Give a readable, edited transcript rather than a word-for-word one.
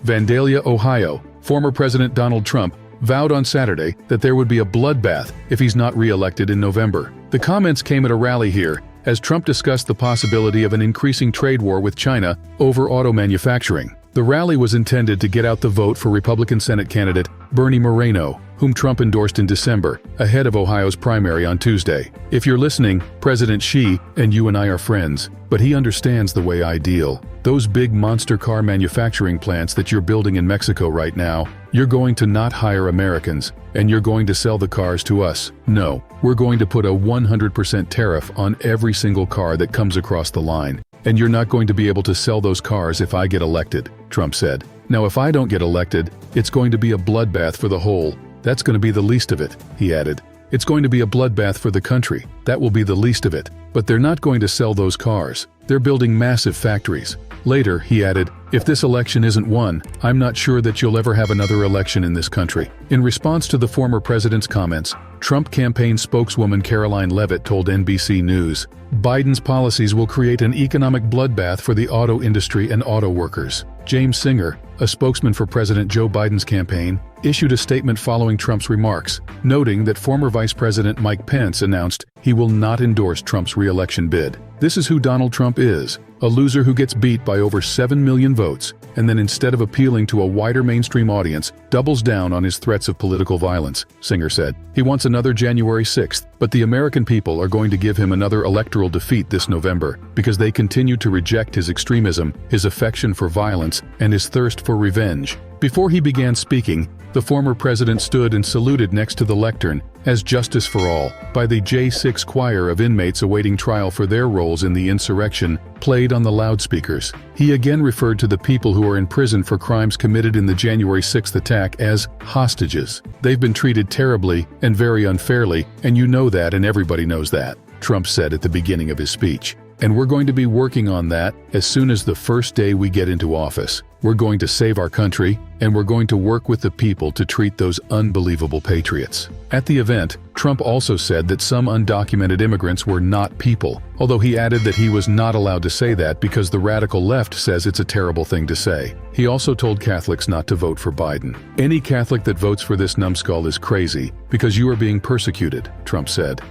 Vandalia, Ohio, former President Donald Trump vowed on Saturday that there would be a bloodbath if he's not re-elected in November. The comments came at a rally here as Trump discussed the possibility of an increasing trade war with China over auto manufacturing. The rally was intended to get out the vote for Republican Senate candidate Bernie Moreno, whom Trump endorsed in December, ahead of Ohio's primary on Tuesday. If you're listening, President Xi and you and I are friends, but he understands the way I deal. Those big monster car manufacturing plants that you're building in Mexico right now, you're going to not hire Americans, and you're going to sell the cars to us. No, we're going to put a 100% tariff on every single car that comes across the line. And you're not going to be able to sell those cars if I get elected, Trump said. Now, if I don't get elected, it's going to be a bloodbath for the whole. That's going to be the least of it, he added. It's going to be a bloodbath for the country. That will be the least of it. But they're not going to sell those cars. They're building massive factories. Later, he added, if this election isn't won, I'm not sure that you'll ever have another election in this country. In response to the former president's comments, Trump campaign spokeswoman Caroline Leavitt told NBC News, Biden's policies will create an economic bloodbath for the auto industry and auto workers. James Singer, a spokesman for President Joe Biden's campaign, issued a statement following Trump's remarks, noting that former Vice President Mike Pence announced he will not endorse Trump's re-election bid. This is who Donald Trump is, a loser who gets beat by over 7 million votes, and then instead of appealing to a wider mainstream audience, doubles down on his threats of political violence, Singer said. He wants another January 6th, but the American people are going to give him another electoral defeat this November because they continue to reject his extremism, his affection for violence, and his thirst for revenge. Before he began speaking, the former president stood and saluted next to the lectern as Justice for All by the J6 choir of inmates awaiting trial for their roles in the insurrection played on the loudspeakers. He again referred to the people who are in prison for crimes committed in the January 6th attack as hostages. They've been treated terribly and very unfairly, and you know that and everybody knows that, Trump said at the beginning of his speech. And we're going to be working on that as soon as the first day we get into office. We're going to save our country, and we're going to work with the people to treat those unbelievable patriots. At the event, Trump also said that some undocumented immigrants were not people, although he added that he was not allowed to say that because the radical left says it's a terrible thing to say. He also told Catholics not to vote for Biden. Any Catholic that votes for this numbskull is crazy because you are being persecuted, Trump said.